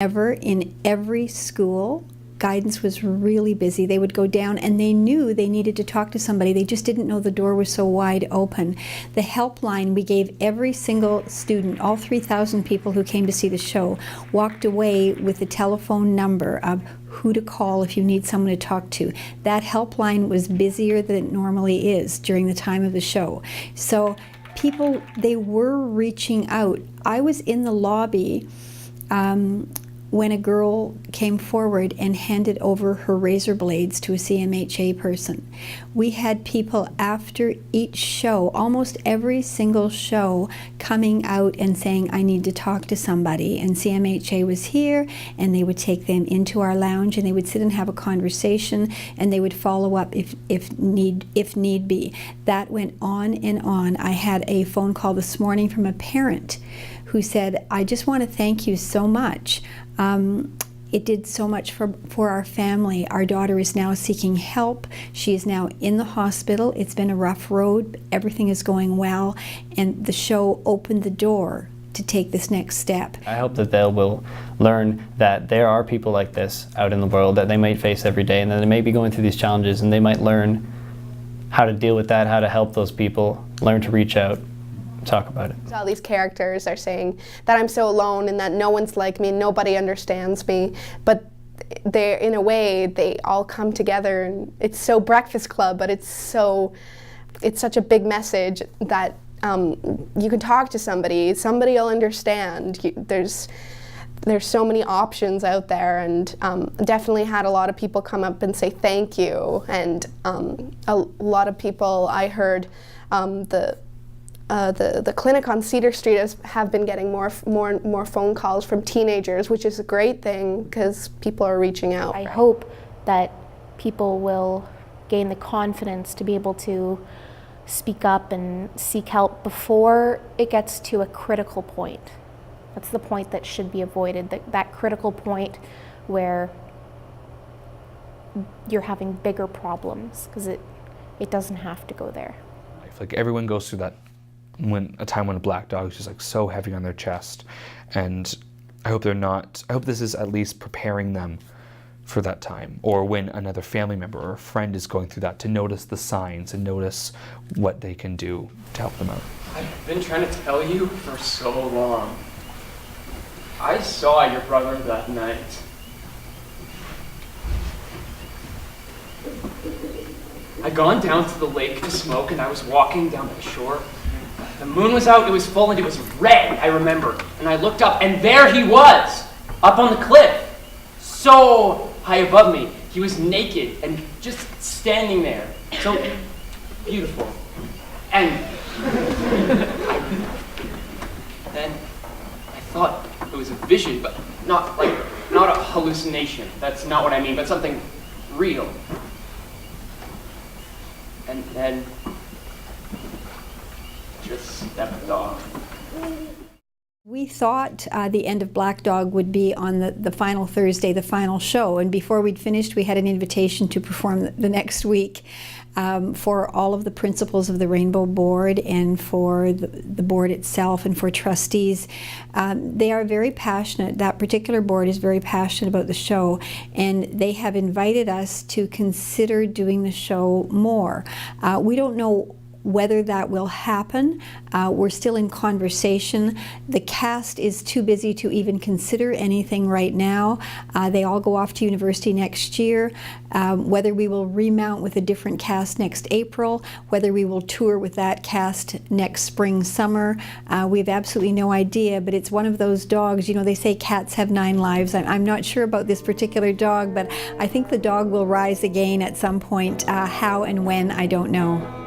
Ever in every school, guidance was really busy. They would go down and they knew they needed to talk to somebody. They just didn't know the door was so wide open. The helpline we gave every single student, all 3,000 people who came to see the show, walked away with the telephone number of who to call if you need someone to talk to. That helpline was busier than it normally is during the time of the show. So people, they were reaching out. I was in the lobby when a girl came forward and handed over her razor blades to a CMHA person. We had people after each show, almost every single show, coming out and saying, I need to talk to somebody. And CMHA was here, and they would take them into our lounge, and they would sit and have a conversation, and they would follow up if need be. That went on and on. I had a phone call this morning from a parent who said, I just want to thank you so much. It did so much for our family. Our daughter is now seeking help. She is now in the hospital. It's been a rough road. Everything is going well, and the show opened the door to take this next step. I hope that they will learn that there are people like this out in the world that they might face every day, and that they may be going through these challenges, and they might learn how to deal with that, how to help those people, learn to reach out, talk about it. All these characters are saying that I'm so alone and that no one's like me, nobody understands me, but they're, in a way, they all come together, and it's so Breakfast Club, but it's such a big message that you can talk to somebody will understand. There's so many options out there, and definitely had a lot of people come up and say thank you, and a lot of people, I heard the clinic on Cedar Street have been getting more phone calls from teenagers, which is a great thing because people are reaching out. I hope that people will gain the confidence to be able to speak up and seek help before it gets to a critical point. That's the point that should be avoided, that critical point where you're having bigger problems, because it doesn't have to go there. I feel like everyone goes through that a time when a black dog is just like so heavy on their chest, and I hope this is at least preparing them for that time, or when another family member or a friend is going through that, to notice the signs and notice what they can do to help them out. I've been trying to tell you for so long. I saw your brother that night. I'd gone down to the lake to smoke, and I was walking down the shore. The moon was out, it was full, and it was red, I remember. And I looked up, and there he was, up on the cliff, so high above me. He was naked and just standing there, so beautiful. And then I thought it was a vision, but not a hallucination. That's not what I mean, but something real. And then just stepped off. We thought the end of Black Dog would be on the final Thursday, the final show, and before we'd finished, we had an invitation to perform the next week for all of the principals of the Rainbow Board and for the board itself and for trustees. They are very passionate. That particular board is very passionate about the show, and they have invited us to consider doing the show more. We don't know whether that will happen. We're still in conversation. The cast is too busy to even consider anything right now. They all go off to university next year. Whether we will remount with a different cast next April, whether we will tour with that cast next spring, summer, we have absolutely no idea, but it's one of those dogs, you know, they say cats have 9 lives. I'm not sure about this particular dog, but I think the dog will rise again at some point. How and when, I don't know.